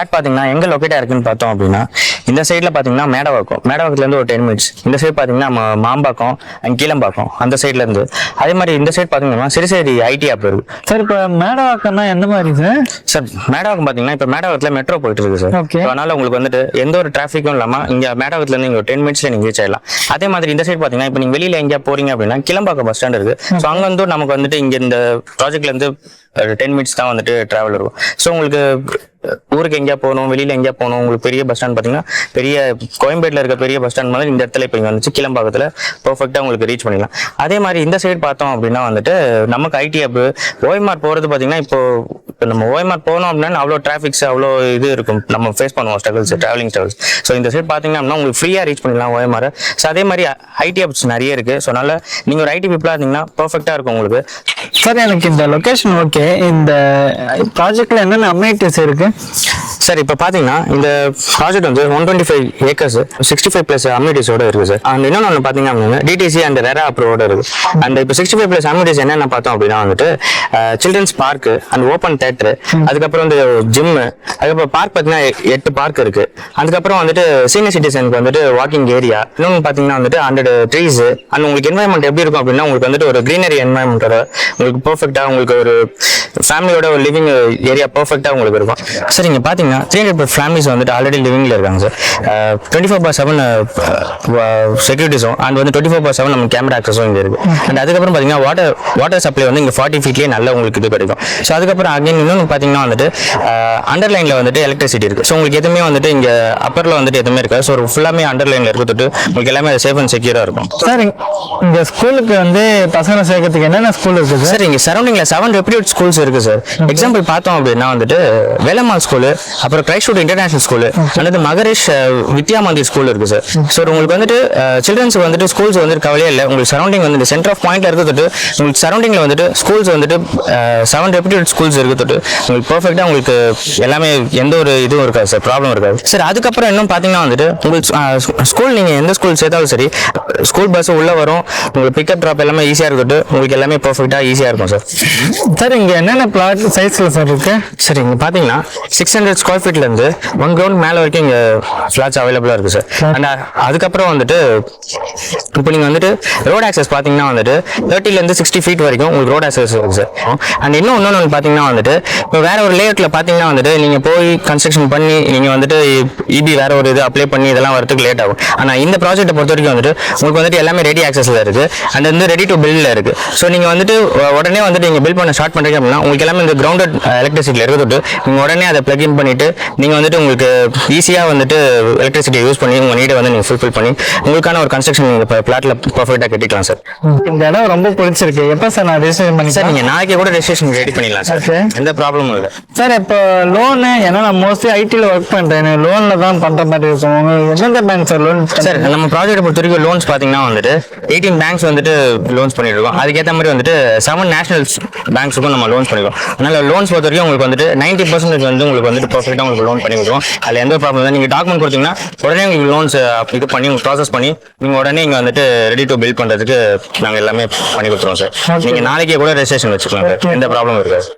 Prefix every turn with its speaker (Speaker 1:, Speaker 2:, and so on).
Speaker 1: Flat பாத்தீங்கன்னா எங்க லொக்கேட்டா இருக்குன்னு பார்த்தோம் அப்படின்னா இந்த சைட்ல பாத்தீங்கன்னா மேடவாக்கத்துல இருந்து ஒரு 10 மினிட்ஸ், இந்த சைடு பாத்தீங்கன்னா மாம்பாக்கம் அண்ட் கீழம்பாக்கம் அந்த சைட்ல இருந்து. அதே மாதிரி இந்த சைடு பாத்தீங்கன்னா சிறுசேரி ஐடி ஆப் இருக்கு
Speaker 2: சார். இப்போ மேடவாக்கம்னா எந்த மாதிரி சார்?
Speaker 1: சார் மேடவாக்கம் பாத்தீங்கன்னா இப்ப மேடவாக்கத்துல மெட்ரோ போயிட்டு இருக்கு சார். அதனால உங்களுக்கு வந்துட்டு எந்த ஒரு டிராபிக்கும் இல்லாம இங்க மேடவாக்கத்துல இருந்து இங்க 10 மினிட்ஸ்ல நீங்க ரீச் ஆயிடலாம். அதே மாதிரி இந்த சைடு பாத்தீங்கன்னா இப்ப நீங்க வெளியில எங்கேயா போறீங்க அப்படின்னா கிளம்பாக்கம் பஸ் ஸ்டாண்ட் இருக்கு. ஸோ அங்க வந்து நமக்கு வந்துட்டு இங்க இந்த ப்ராஜெக்ட்ல இருந்து 10 மினிட்ஸ் தான் வந்துட்டு டிராவல் இருக்கும். ஸோ உங்களுக்கு ஊருக்கு எங்கேயா போகணும், வெளியில எங்கேயா போகணும், உங்களுக்கு பெரிய பஸ் ஸ்டாண்ட் பாத்தீங்கன்னா பெரிய கோயம்பேட்ல இருக்க பெரிய பஸ் ஸ்டாண்ட் மாதிரி இந்த இடத்துல இப்போ இங்க வந்துச்சு கிளம்பாக்கத்துல பெர்ஃபெக்ட்டா உங்களுக்கு ரீச் பண்ணிடலாம். அதே மாதிரி இந்த சைடு பார்த்தோம் அப்படின்னா வந்துட்டு நமக்கு ஐடி ஆப் ஓஎம்ஆர் போறது பாத்தீங்கன்னா இப்போ நம்ம ஓஎம்ஆர் போனோம் அப்படின்னா அவ்வளோ டிராஃபிக்ஸ் அவ்வளோ இது இருக்கும், நம்ம ஃபேஸ் பண்ணுவோம் ஸ்ட்ரகிள்ஸ், டிராவலிங் ஸ்ட்ரகிள்ஸ். ஸோ இந்த சைடு பார்த்தீங்கன்னா உங்களுக்கு ஃப்ரீயாக ரீச் பண்ணிடலாம் ஓஎம்ஆர். ஸோ அதே மாதிரி ஐடி ஆப்ஸ் நிறைய இருக்கு. ஸோ அதனால நீங்கள் ஒரு ஐடி பீப்புளாக இருந்தீங்கன்னா பர்ஃபெக்டாக இருக்கும் உங்களுக்கு.
Speaker 2: சார் எனக்கு இந்த லொகேஷன் ஓகே. இந்த ப்ராஜெக்ட்ல என்னென்ன அம்யூனிட்டிஸ் இருக்கு
Speaker 1: சார்? இப்போ பார்த்தீங்கன்னா இந்த ப்ராஜெக்ட் வந்து 125 ஏக்கர்ஸ் 65+ அம்யூனிட்டிஸோட இருக்கு சார். அண்ட் இன்னொன்று பார்த்தீங்க அப்படின்னா டிடிசி அண்ட் ரெரா அப்ரூவோட இருக்கு. அண்ட் இப்போ 65+ அம்யூனிட்டிஸ் என்னென்ன பார்த்தோம் அப்படின்னா வந்துட்டு children's park and open theatre, அதுக்கப்புறம் வந்து ஜிம், அதுக்கப்புறம் பார்க் பார்த்தீங்கன்னா 8 பார்க் இருக்கு. அதுக்கப்புறம் வந்துட்டு சீனியர் சிட்டிசனுக்கு வந்துட்டு வாக்கிங் ஏரியா, இன்னொன்று பார்த்தீங்கன்னா வந்துட்டு 100 ட்ரீஸ். அண்ட் உங்களுக்கு என்வாயன்மெண்ட் எப்படி இருக்கும் அப்படின்னா உங்களுக்கு வந்துட்டு ஒரு கிரீனரி என்வாயன்மெண்டோட உங்களுக்கு பெர்ஃபெக்ட்டா உங்களுக்கு ஒரு ஃபேமிலியோட ஒரு லிவிங் ஏரியா பெர்ஃபெக்ட்டா உங்களுக்கு இருக்கும். சார் இங்க பாத்தீங்கன்னா 300 ஃபேமிலிஸ் வந்துட்டு ஆல்ரெடி லிவிங்ல இருக்காங்க சார். 24/7 செக்யூரிட்டிஸும் அண்ட் வந்து 24/7 நம்ம கேமரா ஆக்சஸும் இங்க இருக்கு. அண்ட் அதுக்கப்புறம் பாத்தீங்கன்னா வாட்டர் சப்ளை வந்து இங்க 40 ஃபீட்லயே நல்ல உங்களுக்கு இது கிடைக்கும். ஸோ அதுக்கப்புறம் அகைன் இன்னொன்று பாத்தீங்கன்னா வந்துட்டு அண்டர்லைன்ல வந்துட்டு எலக்ட்ரிசிட்டி இருக்கு. ஸோ உங்களுக்கு எதுவுமே வந்துட்டு இங்க அப்பர்ல வந்துட்டு எதுவுமே இருக்காது. ஸோ ஃபுல்லாமே அண்டர்லைன்ல இருக்கிறது உங்களுக்கு எல்லாமே சேஃப் அண்ட் செக்யூரா இருக்கும்.
Speaker 2: சார் இங்க ஸ்கூலுக்கு வந்து பசங்களை சேர்க்கறதுக்கு என்னென்ன ஸ்கூல் இருக்கு
Speaker 1: சார்? இங்க சரௌண்டிங்ல 7 ரெப்யூட்டட் ஸ்கூல்ஸ் இருக்கு சார். எக்ஸாம்பிள் பார்த்தோம் அப்படின்னா வந்துட்டு வேலம்மாள் ஸ்கூல், அப்புறம் கிரைஸ்ட் இன்டர்நேஷனல் ஸ்கூல், அல்லது மகரிஷ் வித்யா மந்திர் ஸ்கூல் இருக்கு சார். ஸோ உங்களுக்கு வந்துட்டு சில்ட்ரன்ஸ் வந்துட்டு ஸ்கூல்ஸ் வந்துட்டு கவலையே இல்லை. உங்களுக்கு சரௌண்டிங் வந்து சென்டர் ஆஃப் பாயிண்ட்ல இருக்கிறது உங்களுக்கு சரௌண்டிங்ல வந்துட்டு ஸ்கூல்ஸ் வந்துட்டு 7 ரெப்யூட்டட் ஸ்கூல்ஸ் இருக்கிறது உங்களுக்கு பெர்ஃபெக்ட்டா உங்களுக்கு எல்லாமே எந்த ஒரு இதுவும் இருக்காது சார், ப்ராப்ளம் இருக்காது சார். அதுக்கப்புறம் இன்னும் பாத்தீங்கன்னா வந்துட்டு உங்களுக்கு ஸ்கூல் நீங்க எந்த ஸ்கூல் சேர்த்தாலும் சரி ஸ்கூல் பஸ் உள்ள வரும், உங்களுக்கு பிக்கப் ட்ராப் எல்லாமே ஈஸியா இருக்கட்டும், உங்களுக்கு எல்லாமே பெர்ஃபெக்ட்டா ஈஸியா இருக்கும் சார்.
Speaker 2: சார் இங்க என்னென்ன பிளாட் சைஸ்ல சார் இருக்கு?
Speaker 1: சார் இங்க பாத்தீங்கன்னா 600 ஸ்கொயர் ஃபீட்ல இருந்து 1 கிரவுண்ட் மேல வரைக்கும் இங்க ஃபிளாட்ஸ் அவைலபிளா இருக்கு சார். அண்ட் அதுக்கப்புறம் வந்துட்டு இப்போ நீங்க வந்துட்டு ரோட் ஆக்சஸ் பாத்தீங்கன்னா வந்துட்டு 30ல இருந்து 60 ஃபீட் வரைக்கும் உங்களுக்கு ரோட் ஆக்சஸ் இருக்கு சார். அண்ட் இன்னொன்னு பாத்தீங்கன்னா வந்துட்டு இப்போ வேற ஒரு லேஅவுட்ல பாத்தீங்கன்னா வந்துட்டு நீங்க போய் கன்ஸ்ட்ரக்ஷன் பண்ணி நீங்க வந்துட்டு இபி வேற ஒரு இது அப்ளை பண்ணி இதெல்லாம் வரதுக்கு லேட் ஆகும். ஆனா இந்த ப்ராஜெக்ட்டை பொறுத்த வரைக்கும் வந்துட்டு உங்களுக்கு வந்துட்டு எல்லாமே ரெடி ஆக்சஸ்ல இருக்கு அண்ட் வந்து ரெடி டு பில்ட்ல இருக்கு. ஸோ நீங்க வந்துட்டு உடனே வந்துட்டு நீங்க பில்ட் பண்ண ஸ்டார்ட் பண்றீங்க அப்படின்னா உங்களுக்கு எல்லாமே இந்த கிரவுண்டட் எலக்ட்ரிசிட்டியில் இருக்கிறது நீங்க உடனே அதை பிளக் இன் பண்ணிட்டு நீங்க வந்துட்டு உங்களுக்கு ஈஸியா வந்துட்டு எலக்ட்ரிசிட்டியை யூஸ் பண்ணி உங்க நீடை வந்து நீங்க ஃபுல்ஃபில் பண்ணி உங்களுக்கான ஒரு கன்ஸ்ட்ரக்ஷன் நீங்க பிளாட்ல பெர்ஃபெக்ட்டா கட்டிக்கலாம் சார்.
Speaker 2: இந்த இடம் ரொம்ப பிடிச்சிருக்கு. எப்ப சார் நான் ரெஜிஸ்ட்ரேஷன் பண்ணி?
Speaker 1: சார் நீங்க நாளைக்கு கூட ரெஜிஸ்ட்ரேஷன் ரெடி பண்ணிடலாம் சார், எந்த ப்ராப்ளமும் இல்லை
Speaker 2: சார். இப்போ லோனு ஏன்னா நான் மோஸ்ட்லி ஐடியில் ஒர்க் பண்றேன், லோன்ல தான் பண்ற மாதிரி இருக்கும். எந்தெந்த பேங்க் சார் லோன்?
Speaker 1: சார் நம்ம ப்ராஜெக்ட் பொறுத்த வரைக்கும் லோன்ஸ் பாத்தீங்கன்னா வந்துட்டு 18 பேங்க்ஸ் வந்துட்டு லோன்ஸ் பண்ணிட்டு இருக்கோம். அதுக்கேற்ற மாதிரி வந்துட்டு 7 நேஷனல் பேங்க்ஸுக்கும் நம்ம லோன்ஸ் பண்ணிருக்கோம். அதனால லோன்ஸ் பொறுத்த வரைக்கும் உங்களுக்கு வந்துட்டு 90% வந்து உங்களுக்கு வந்துட்டு பெர்ஃபெக்ட்டா உங்களுக்கு லோன் பண்ணி கொடுக்கும். அதுல எந்த ப்ராப்ளம் இல்லை. நீங்க டாக்குமெண்ட் கொடுத்தீங்கன்னா உடனே உங்களுக்கு லோன்ஸ் இது பண்ணி ப்ராசஸ் பண்ணி நீங்க உடனே இங்க வந்துட்டு ரெடி டு பில்ட் பண்றதுக்கு நாங்க எல்லாமே பண்ணி கொடுத்துருவோம் சார். நீங்க நாளைக்கே கூட ரெஜிஸ்ட்ரேஷன் வச்சுக்கலாம் சார், எந்த ப்ராப்ளம் இருக்காது.